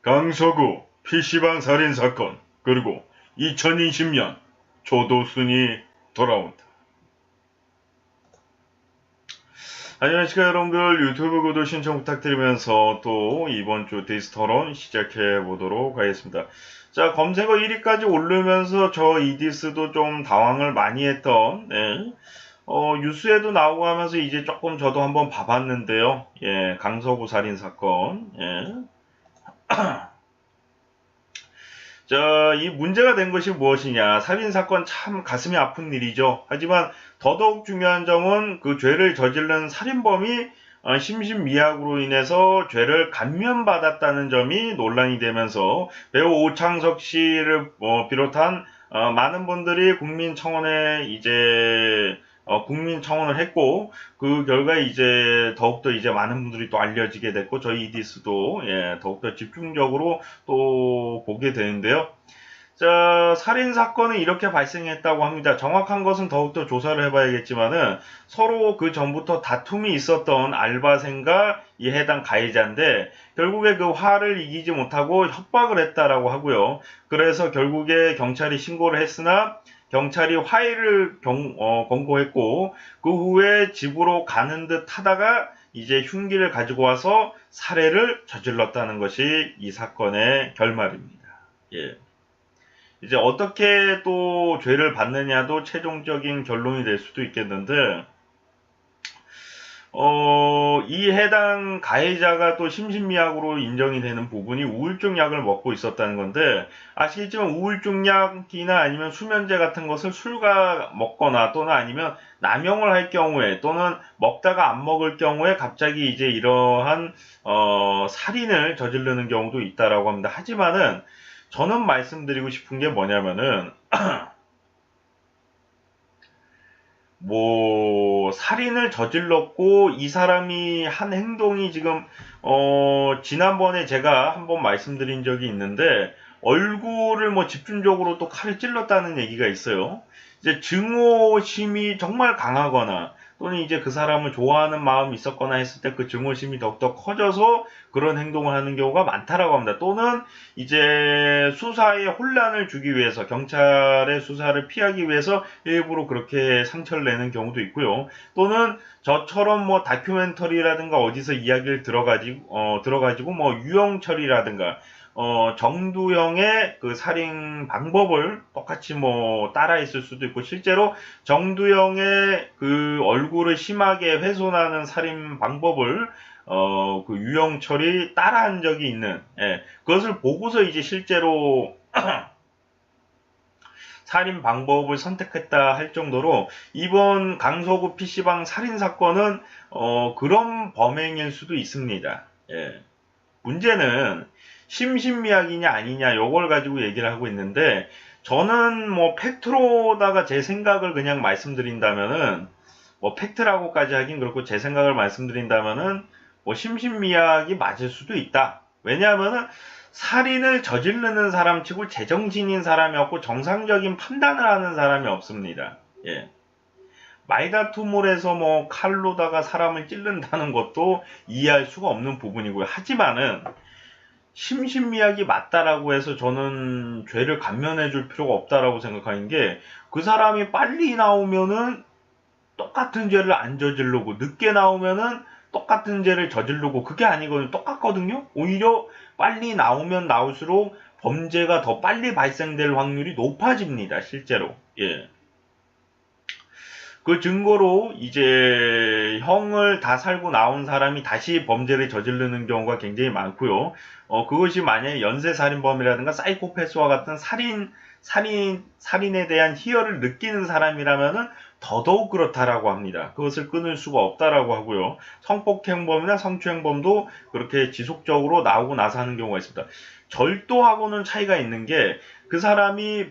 강서구 PC방 살인사건, 그리고 2020년 조도순이 돌아온다. 안녕하십니까 여러분들, 유튜브 구독 신청 부탁드리면서 또 이번 주 데이스토론 시작해 보도록 하겠습니다. 자, 검색어 1위까지 오르면서 저 이디스도 좀 당황을 많이 했던, 뉴스에도 나오고 하면서 이제 조금 저도 한번 봐봤는데요. 예, 강서구 살인사건, 자, 이 문제가 된 것이 무엇이냐. 살인사건 참 가슴이 아픈 일이죠. 하지만 더더욱 중요한 점은 그 죄를 저지른 살인범이 심신미약으로 인해서 죄를 감면받았다는 점이 논란이 되면서 배우 오창석 씨를 비롯한 많은 분들이 국민청원에 이제 국민청원을 했고, 그 결과에 이제 더욱더 이제 많은 분들이 또 알려지게 됐고, 저희 이디스도 더욱더 집중적으로 또 보게 되는데요. 자, 살인사건은 이렇게 발생했다고 합니다. 정확한 것은 더욱더 조사를 해봐야겠지만은 서로 그 전부터 다툼이 있었던 알바생과 이 해당 가해자인데 결국에 그 화를 이기지 못하고 협박을 했다라고 하고요. 그래서 결국에 경찰이 신고를 했으나 경찰이 화해를 권고했고 그 후에 집으로 가는 듯 하다가 이제 흉기를 가지고 와서 살해를 저질렀다는 것이 이 사건의 결말입니다. 예. 이제 어떻게 또 죄를 받느냐도 최종적인 결론이 될 수도 있겠는데, 이 해당 가해자가 또 심신미약으로 인정이 되는 부분이 우울증 약을 먹고 있었다는 건데, 아시겠지만 우울증 약이나 아니면 수면제 같은 것을 술과 먹거나 또는 아니면 남용을 할 경우에 또는 먹다가 안 먹을 경우에 갑자기 이제 이러한, 살인을 저지르는 경우도 있다라고 합니다. 하지만은, 저는 말씀드리고 싶은 게 뭐냐면은, 살인을 저질렀고, 이 사람이 한 행동이 지금, 지난번에 제가 한번 말씀드린 적이 있는데, 얼굴을 집중적으로 또 칼을 찔렀다는 얘기가 있어요. 이제 증오심이 정말 강하거나, 또는 이제 그 사람을 좋아하는 마음이 있었거나 했을 때 그 증오심이 더욱더 커져서 그런 행동을 하는 경우가 많다라고 합니다. 또는 이제 수사에 혼란을 주기 위해서 경찰의 수사를 피하기 위해서 일부러 그렇게 상처를 내는 경우도 있고요. 또는 저처럼 다큐멘터리라든가 어디서 이야기를 들어가지고 유영철이라든가 정두영의 그 살인 방법을 똑같이 따라했을 수도 있고, 실제로 정두영의 그 얼굴을 심하게 훼손하는 살인 방법을 그 유영철이 따라한 적이 있는, 그것을 보고서 이제 실제로 살인 방법을 선택했다 할 정도로 이번 강서구 PC방 살인 사건은 그런 범행일 수도 있습니다. 문제는 심신미약이냐 아니냐 요걸 가지고 얘기를 하고 있는데, 저는 팩트로다가 제 생각을 그냥 말씀드린다면은 팩트라고까지 하긴 그렇고 제 생각을 말씀드린다면은 심신미약이 맞을 수도 있다. 왜냐하면은 살인을 저지르는 사람치고 제정신인 사람이 없고 정상적인 판단을 하는 사람이 없습니다. 말다툼을 해서 칼로다가 사람을 찌른다는 것도 이해할 수가 없는 부분이고요. 하지만은 심신미약이 맞다라고 해서 저는 죄를 감면해 줄 필요가 없다라고 생각하는 게, 그 사람이 빨리 나오면은 똑같은 죄를 안 저지르고 늦게 나오면은 똑같은 죄를 저지르고, 그게 아니거든요. 똑같거든요. 오히려 빨리 나오면 나올수록 범죄가 더 빨리 발생될 확률이 높아집니다. 실제로. 그 증거로 이제 형을 다 살고 나온 사람이 다시 범죄를 저지르는 경우가 굉장히 많고요. 그것이 만약에 연쇄살인범이라든가 사이코패스와 같은 살인에 대한 희열을 느끼는 사람이라면은 더더욱 그렇다라고 합니다. 그것을 끊을 수가 없다라고 하고요. 성폭행범이나 성추행범도 그렇게 지속적으로 나오고 나서 하는 경우가 있습니다. 절도하고는 차이가 있는 게, 그 사람이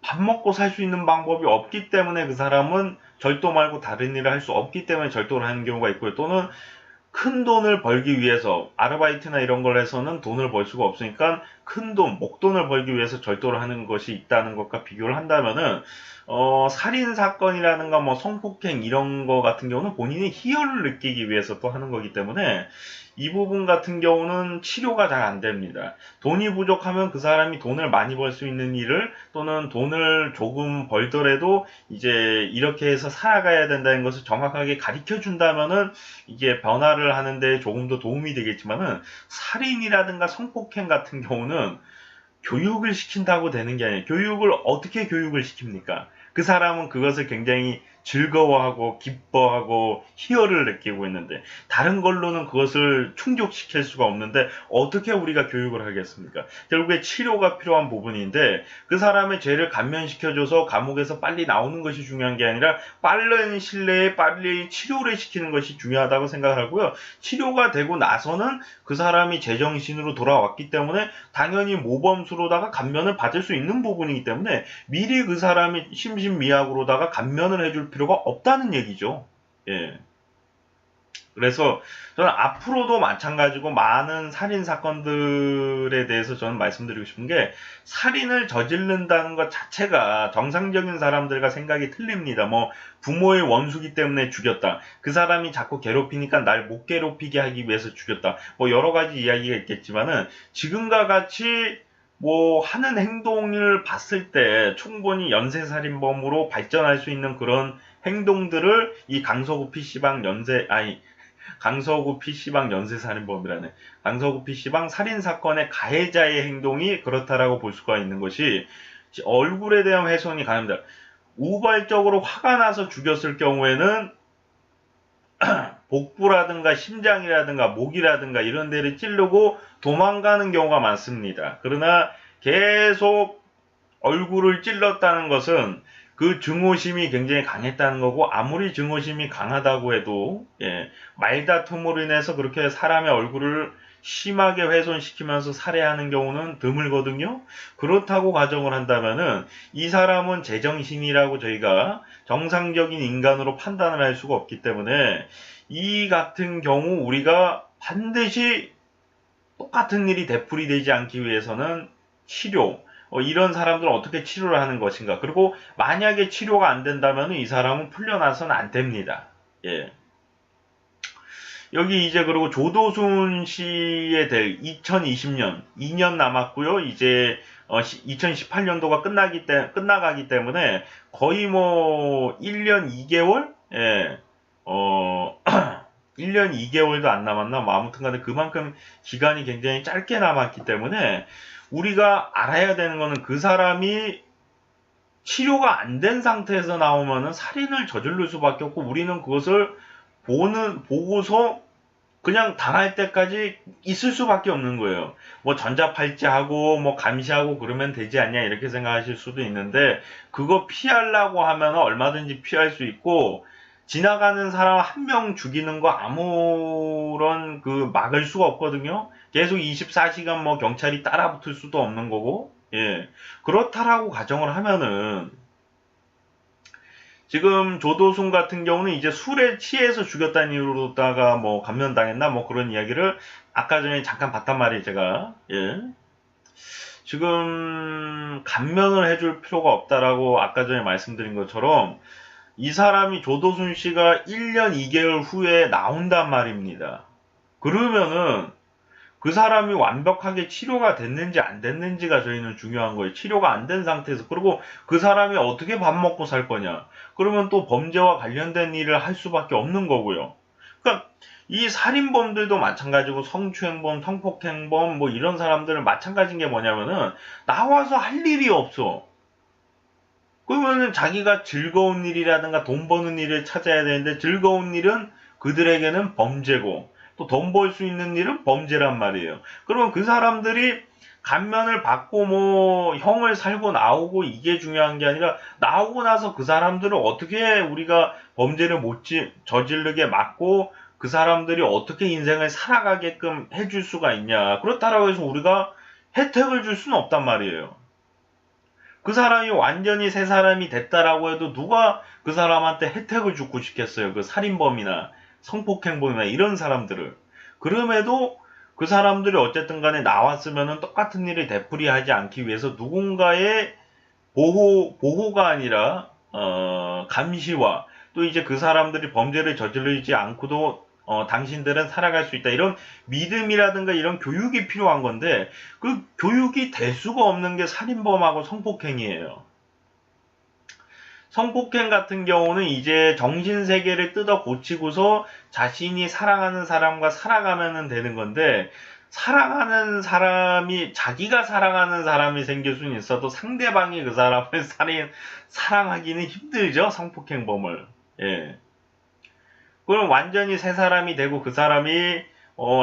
밥 먹고 살 수 있는 방법이 없기 때문에 그 사람은 절도 말고 다른 일을 할 수 없기 때문에 절도를 하는 경우가 있고요. 또는 큰 돈을 벌기 위해서 아르바이트나 이런 걸 해서는 돈을 벌 수가 없으니까 큰 돈, 목돈을 벌기 위해서 절도를 하는 것이 있다는 것과 비교를 한다면은 살인 사건이라든가 성폭행 이런 거 같은 경우는 본인이 희열을 느끼기 위해서 또 하는 거기 때문에 이 부분 같은 경우는 치료가 잘 안 됩니다. 돈이 부족하면 그 사람이 돈을 많이 벌 수 있는 일을 또는 돈을 조금 벌더라도 이제 이렇게 해서 살아가야 된다는 것을 정확하게 가르쳐 준다면은 이게 변화를 하는데 조금 더 도움이 되겠지만은 살인이라든가 성폭행 같은 경우는 교육을 시킨다고 되는 게 아니에요. 교육을 어떻게 교육을 시킵니까? 그 사람은 그것을 굉장히 즐거워하고 기뻐하고 희열을 느끼고 있는데 다른 걸로는 그것을 충족시킬 수가 없는데 어떻게 우리가 교육을 하겠습니까? 결국에 치료가 필요한 부분인데 그 사람의 죄를 감면시켜줘서 감옥에서 빨리 나오는 것이 중요한 게 아니라 빠른 신뢰에 빨리 치료를 시키는 것이 중요하다고 생각하고요. 치료가 되고 나서는 그 사람이 제정신으로 돌아왔기 때문에 당연히 모범수로다가 감면을 받을 수 있는 부분이기 때문에 미리 그 사람이 심신미약으로다가 감면을 해줄 필요가 없다는 얘기죠. 예. 그래서 저는 앞으로도 마찬가지고 많은 살인 사건들에 대해서 저는 말씀드리고 싶은 게 살인을 저지른다는 것 자체가 정상적인 사람들과 생각이 틀립니다. 뭐 부모의 원수기 때문에 죽였다. 그 사람이 자꾸 괴롭히니까 날 못 괴롭히게 하기 위해서 죽였다. 뭐 여러 가지 이야기가 있겠지만은 지금과 같이 뭐 하는 행동을 봤을 때 충분히 연쇄살인범으로 발전할 수 있는 그런 행동들을 이 강서구 PC방 강서구 PC방 연쇄살인범이라는 강서구 PC방 살인사건의 가해자의 행동이 그렇다라고 볼 수가 있는 것이 얼굴에 대한 훼손이 가능합니다. 우발적으로 화가 나서 죽였을 경우에는 복부라든가 심장이라든가 목이라든가 이런 데를 찌르고 도망가는 경우가 많습니다. 그러나 계속 얼굴을 찔렀다는 것은 그 증오심이 굉장히 강했다는 거고 아무리 증오심이 강하다고 해도 말다툼으로 인해서 그렇게 사람의 얼굴을 심하게 훼손시키면서 살해하는 경우는 드물거든요. 그렇다고 가정을 한다면은 이 사람은 제정신이라고 저희가 정상적인 인간으로 판단을 할 수가 없기 때문에 이 같은 경우 우리가 반드시 똑같은 일이 되풀이되지 않기 위해서는 치료, 이런 사람들은 어떻게 치료를 하는 것인가. 그리고 만약에 치료가 안 된다면 이 사람은 풀려나서는 안 됩니다. 예. 여기 이제 그리고 조도순 씨에 대해 2020년 2년 남았고요. 이제 2018년도가 끝나가기 때문에 거의 뭐 1년 2개월? 예. 1년 2개월도 안 남았나? 뭐 아무튼 간에 그만큼 기간이 굉장히 짧게 남았기 때문에 우리가 알아야 되는 거는 그 사람이 치료가 안 된 상태에서 나오면은 살인을 저지를 수밖에 없고 우리는 그것을 보고서 그냥 당할 때까지 있을 수밖에 없는 거예요. 뭐 전자팔찌하고 뭐 감시하고 그러면 되지 않냐 이렇게 생각하실 수도 있는데 그거 피하려고 하면 얼마든지 피할 수 있고 지나가는 사람 한 명 죽이는 거 아무런 막을 수가 없거든요. 계속 24시간 뭐 경찰이 따라붙을 수도 없는 거고, 예. 그렇다라고 가정을 하면은, 지금 조도순 같은 경우는 이제 술에 취해서 죽였다는 이유로다가 뭐 감면당했나 뭐 그런 이야기를 아까 전에 잠깐 봤단 말이에요, 제가. 예. 지금 감면을 해줄 필요가 없다라고 아까 전에 말씀드린 것처럼 이 사람이 조도순 씨가 1년 2개월 후에 나온단 말입니다. 그러면은 그 사람이 완벽하게 치료가 됐는지 안 됐는지가 저희는 중요한 거예요. 치료가 안 된 상태에서. 그리고 그 사람이 어떻게 밥 먹고 살 거냐. 그러면 또 범죄와 관련된 일을 할 수밖에 없는 거고요. 그러니까 이 살인범들도 마찬가지고 성추행범, 성폭행범 뭐 이런 사람들은 마찬가지인 게 뭐냐면은 나와서 할 일이 없어. 그러면은 자기가 즐거운 일이라든가 돈 버는 일을 찾아야 되는데 즐거운 일은 그들에게는 범죄고 또 돈 벌 수 있는 일은 범죄란 말이에요. 그러면 그 사람들이 감면을 받고 뭐 형을 살고 나오고 이게 중요한 게 아니라 나오고 나서 그 사람들을 어떻게 우리가 범죄를 못 저지르게 막고 그 사람들이 어떻게 인생을 살아가게끔 해줄 수가 있냐. 그렇다라고 해서 우리가 혜택을 줄 수는 없단 말이에요. 그 사람이 완전히 새 사람이 됐다라고 해도 누가 그 사람한테 혜택을 주고 싶겠어요. 그 살인범이나 성폭행범이나 이런 사람들을. 그럼에도 그 사람들이 어쨌든 간에 나왔으면은 똑같은 일을 되풀이하지 않기 위해서 누군가의 보호가 아니라, 감시와 또 이제 그 사람들이 범죄를 저지르지 않고도, 당신들은 살아갈 수 있다. 이런 믿음이라든가 이런 교육이 필요한 건데 그 교육이 될 수가 없는 게 살인범하고 성폭행이에요. 성폭행 같은 경우는 이제 정신세계를 뜯어 고치고서 자신이 사랑하는 사람과 살아가면 되는 건데, 사랑하는 사람이, 자기가 사랑하는 사람이 생길 수는 있어도 상대방이 그 사람을 사랑하기는 힘들죠, 성폭행범을. 예. 그럼 완전히 새 사람이 되고 그 사람이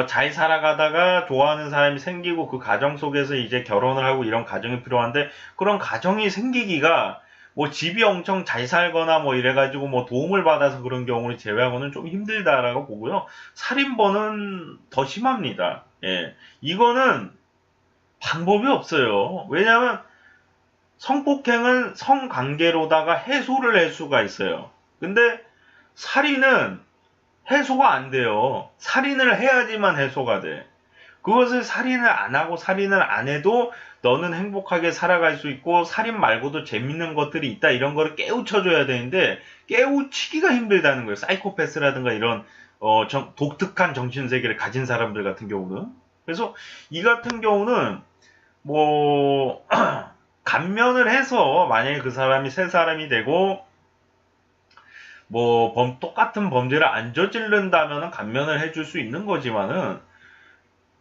잘 살아가다가 좋아하는 사람이 생기고 그 가정 속에서 이제 결혼을 하고 이런 가정이 필요한데, 그런 가정이 생기기가 뭐 집이 엄청 잘 살거나 뭐 이래가지고 뭐 도움을 받아서 그런 경우를 제외하고는 좀 힘들다라고 보고요. 살인범은 더 심합니다. 예. 이거는 방법이 없어요. 왜냐하면 성폭행은 성관계로다가 해소를 할 수가 있어요. 근데 살인은 해소가 안 돼요. 살인을 해야지만 해소가 돼. 그것을 살인을 안 하고 살인을 안 해도 너는 행복하게 살아갈 수 있고 살인 말고도 재밌는 것들이 있다, 이런 거를 깨우쳐줘야 되는데 깨우치기가 힘들다는 거예요. 사이코패스라든가 이런 독특한 정신세계를 가진 사람들 같은 경우는. 그래서 이 같은 경우는 뭐 감면을 해서 만약에 그 사람이 새 사람이 되고 뭐 똑같은 범죄를 안 저지른다면은 감면을 해줄 수 있는 거지만은,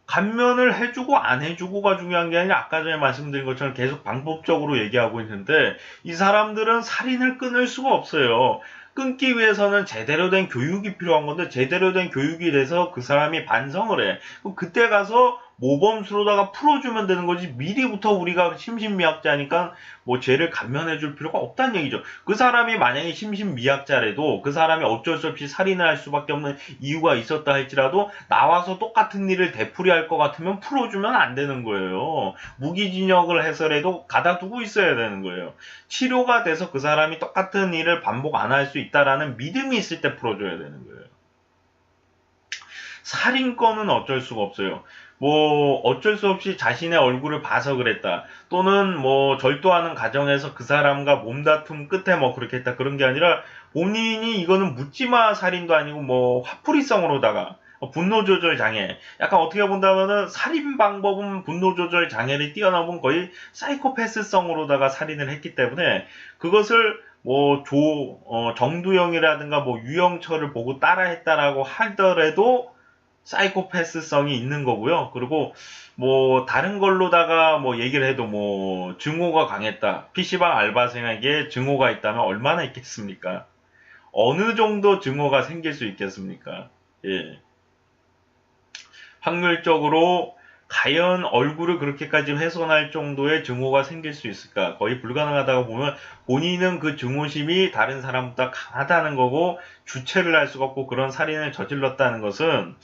감면을 해주고 안 해주고가 중요한 게 아니라 아까 전에 말씀드린 것처럼 계속 방법적으로 얘기하고 있는데, 이 사람들은 살인을 끊을 수가 없어요. 끊기 위해서는 제대로 된 교육이 필요한 건데, 제대로 된 교육이 돼서 그 사람이 반성을 해. 그럼 그때 가서 모범수로다가 풀어주면 되는 거지, 미리부터 우리가 심신미약자니까 뭐 죄를 감면해 줄 필요가 없다는 얘기죠. 그 사람이 만약에 심신미약자라도 그 사람이 어쩔 수 없이 살인을 할 수밖에 없는 이유가 있었다 할지라도 나와서 똑같은 일을 되풀이할 것 같으면 풀어주면 안 되는 거예요. 무기징역을 해서라도 가다두고 있어야 되는 거예요. 치료가 돼서 그 사람이 똑같은 일을 반복 안 할 수 있다라는 믿음이 있을 때 풀어줘야 되는 거예요. 살인건은 어쩔 수가 없어요. 뭐 어쩔 수 없이 자신의 얼굴을 봐서 그랬다, 또는 뭐 절도하는 과정에서 그 사람과 몸다툼 끝에 뭐 그렇게 했다, 그런 게 아니라 본인이 이거는 묻지마 살인도 아니고 뭐 화풀이성으로다가 분노 조절 장애, 약간 어떻게 본다면은 살인 방법은 분노 조절 장애를 뛰어넘은 거의 사이코패스성으로다가 살인을 했기 때문에, 그것을 뭐 정두영이라든가 뭐 유영철을 보고 따라했다라고 하더라도 사이코패스성이 있는 거고요. 그리고 뭐 다른 걸로다가 뭐 얘기를 해도 뭐 증오가 강했다, PC방 알바생에게 증오가 있다면 얼마나 있겠습니까? 어느 정도 증오가 생길 수 있겠습니까? 예. 확률적으로 과연 얼굴을 그렇게까지 훼손할 정도의 증오가 생길 수 있을까? 거의 불가능하다고 보면, 본인은 그 증오심이 다른 사람보다 강하다는 거고 주체를 할 수가 없고 그런 살인을 저질렀다는 것은,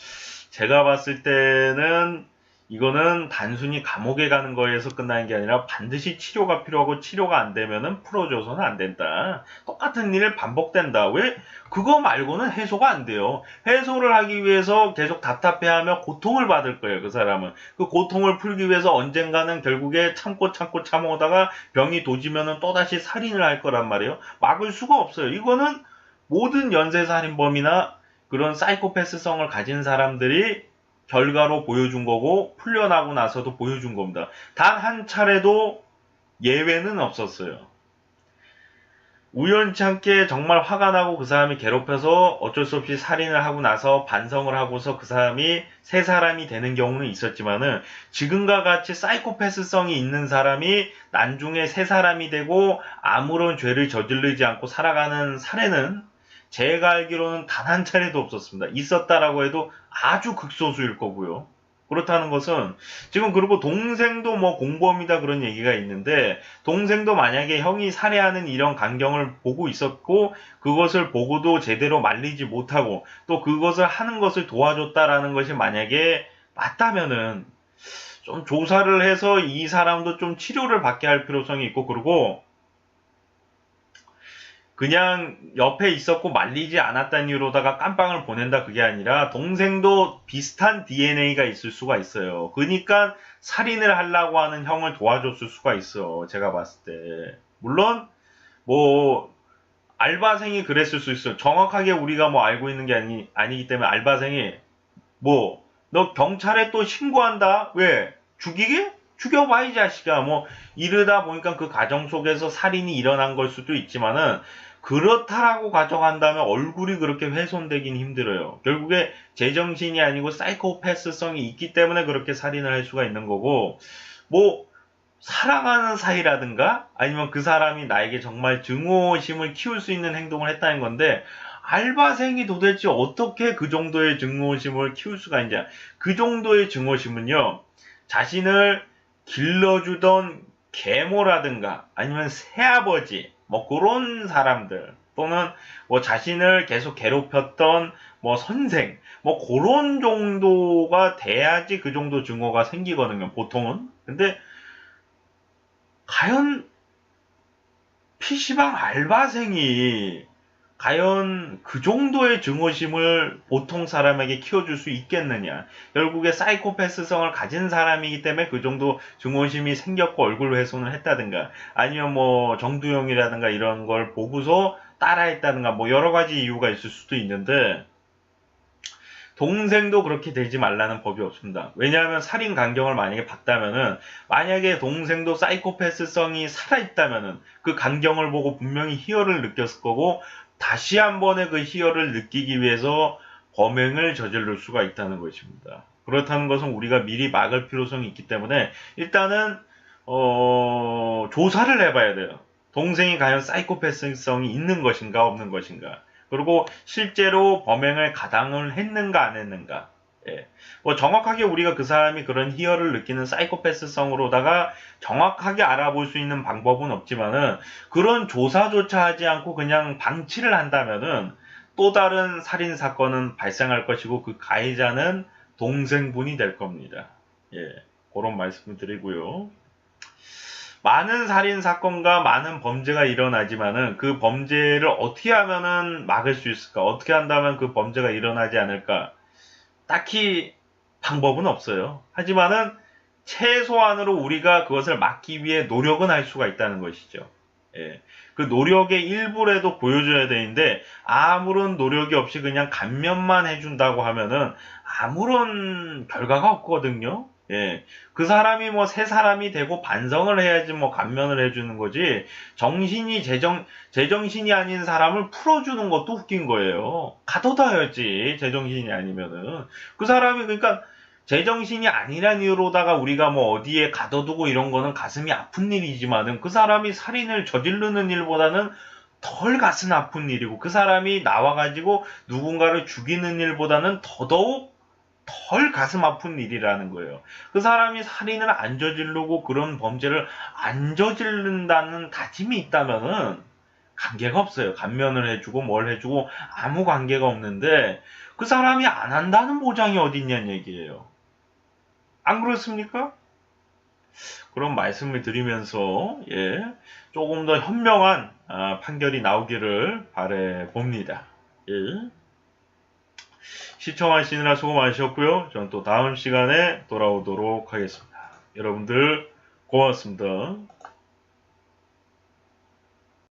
제가 봤을 때는 이거는 단순히 감옥에 가는 거에서 끝나는 게 아니라 반드시 치료가 필요하고, 치료가 안 되면은 풀어줘서는 안 된다. 똑같은 일을 반복된다. 왜? 그거 말고는 해소가 안 돼요. 해소를 하기 위해서 계속 답답해하며 고통을 받을 거예요, 그 사람은. 그 고통을 풀기 위해서 언젠가는 결국에 참고다가 병이 도지면은 또다시 살인을 할 거란 말이에요. 막을 수가 없어요. 이거는 모든 연쇄살인범이나 그런 사이코패스성을 가진 사람들이 결과로 보여준 거고, 풀려나고 나서도 보여준 겁니다. 단 한 차례도 예외는 없었어요. 우연치 않게 정말 화가 나고 그 사람이 괴롭혀서 어쩔 수 없이 살인을 하고 나서 반성을 하고서 그 사람이 새 사람이 되는 경우는 있었지만은, 지금과 같이 사이코패스성이 있는 사람이 나중에 새 사람이 되고 아무런 죄를 저지르지 않고 살아가는 사례는 제가 알기로는 단 한 차례도 없었습니다. 있었다라고 해도 아주 극소수일 거고요. 그렇다는 것은 지금, 그리고 동생도 뭐 공범이다 그런 얘기가 있는데, 동생도 만약에 형이 살해하는 이런 광경을 보고 있었고 그것을 보고도 제대로 말리지 못하고 또 그것을 하는 것을 도와줬다라는 것이 만약에 맞다면은 좀 조사를 해서 이 사람도 좀 치료를 받게 할 필요성이 있고, 그리고 그냥 옆에 있었고 말리지 않았다는 이유로다가 깜빵을 보낸다, 그게 아니라 동생도 비슷한 DNA가 있을 수가 있어요. 그러니까 살인을 하려고 하는 형을 도와줬을 수가 있어, 제가 봤을 때. 물론 뭐 알바생이 그랬을 수 있어요. 정확하게 우리가 뭐 알고 있는 게 아니기 때문에 알바생이 뭐 너 경찰에 또 신고한다. 왜? 죽이게? 죽여봐 이 자식아. 뭐 이러다 보니까 그 가정 속에서 살인이 일어난 걸 수도 있지만은 그렇다라고 가정한다면 얼굴이 그렇게 훼손되긴 힘들어요. 결국에 제정신이 아니고 사이코패스성이 있기 때문에 그렇게 살인을 할 수가 있는 거고, 뭐 사랑하는 사이라든가 아니면 그 사람이 나에게 정말 증오심을 키울 수 있는 행동을 했다는 건데, 알바생이 도대체 어떻게 그 정도의 증오심을 키울 수가 있냐. 그 정도의 증오심은요, 자신을 길러주던 계모라든가 아니면 새아버지 뭐 그런 사람들, 또는 뭐 자신을 계속 괴롭혔던 뭐 선생, 뭐 그런 정도가 돼야지 그 정도 증오가 생기거든요, 보통은. 근데 과연 PC방 알바생이 과연 그 정도의 증오심을 보통 사람에게 키워줄 수 있겠느냐. 결국에 사이코패스성을 가진 사람이기 때문에 그 정도 증오심이 생겼고 얼굴 훼손을 했다든가, 아니면 뭐 정두영이라든가 이런 걸 보고서 따라했다든가, 뭐 여러 가지 이유가 있을 수도 있는데, 동생도 그렇게 되지 말라는 법이 없습니다. 왜냐하면 살인 강경을 만약에 받다면은, 만약에 동생도 사이코패스성이 살아있다면은 그 강경을 보고 분명히 희열을 느꼈을 거고, 다시 한 번의 그 희열을 느끼기 위해서 범행을 저지를 수가 있다는 것입니다. 그렇다는 것은 우리가 미리 막을 필요성이 있기 때문에 일단은 조사를 해봐야 돼요. 동생이 과연 사이코패스성이 있는 것인가 없는 것인가. 그리고 실제로 범행을 가당을 했는가 안 했는가. 예. 뭐 정확하게 우리가 그 사람이 그런 희열을 느끼는 사이코패스성으로다가 정확하게 알아볼 수 있는 방법은 없지만은, 그런 조사조차 하지 않고 그냥 방치를 한다면은 또 다른 살인 사건은 발생할 것이고 그 가해자는 동생분이 될 겁니다. 예. 그런 말씀을 드리고요. 많은 살인 사건과 많은 범죄가 일어나지만은 그 범죄를 어떻게 하면은 막을 수 있을까? 어떻게 한다면 그 범죄가 일어나지 않을까? 딱히 방법은 없어요. 하지만은 최소한으로 우리가 그것을 막기 위해 노력은 할 수가 있다는 것이죠. 예. 그 노력의 일부라도 보여줘야 되는데, 아무런 노력이 없이 그냥 감면만 해준다고 하면은 아무런 결과가 없거든요. 예. 그 사람이 뭐 새 사람이 되고 반성을 해야지 뭐 감면을 해주는 거지, 정신이 제정신이 아닌 사람을 풀어주는 것도 웃긴 거예요. 가둬둬야지, 제정신이 아니면은. 그 사람이 그러니까 제정신이 아니란 이유로다가 우리가 뭐 어디에 가둬두고 이런 거는 가슴이 아픈 일이지만은, 그 사람이 살인을 저지르는 일보다는 덜 가슴 아픈 일이고, 그 사람이 나와가지고 누군가를 죽이는 일보다는 더더욱 덜 가슴 아픈 일이라는 거예요. 그 사람이 살인을 안 저지르고 그런 범죄를 안 저지른다는 다짐이 있다면은 관계가 없어요. 감면을 해주고 뭘 해주고 아무 관계가 없는데, 그 사람이 안 한다는 보장이 어디 있냐는 얘기예요. 안 그렇습니까? 그런 말씀을 드리면서, 예, 조금 더 현명한 판결이 나오기를 바래 봅니다. 예. 시청하시느라 수고 많으셨고요. 저는 또 다음 시간에 돌아오도록 하겠습니다. 여러분들 고맙습니다.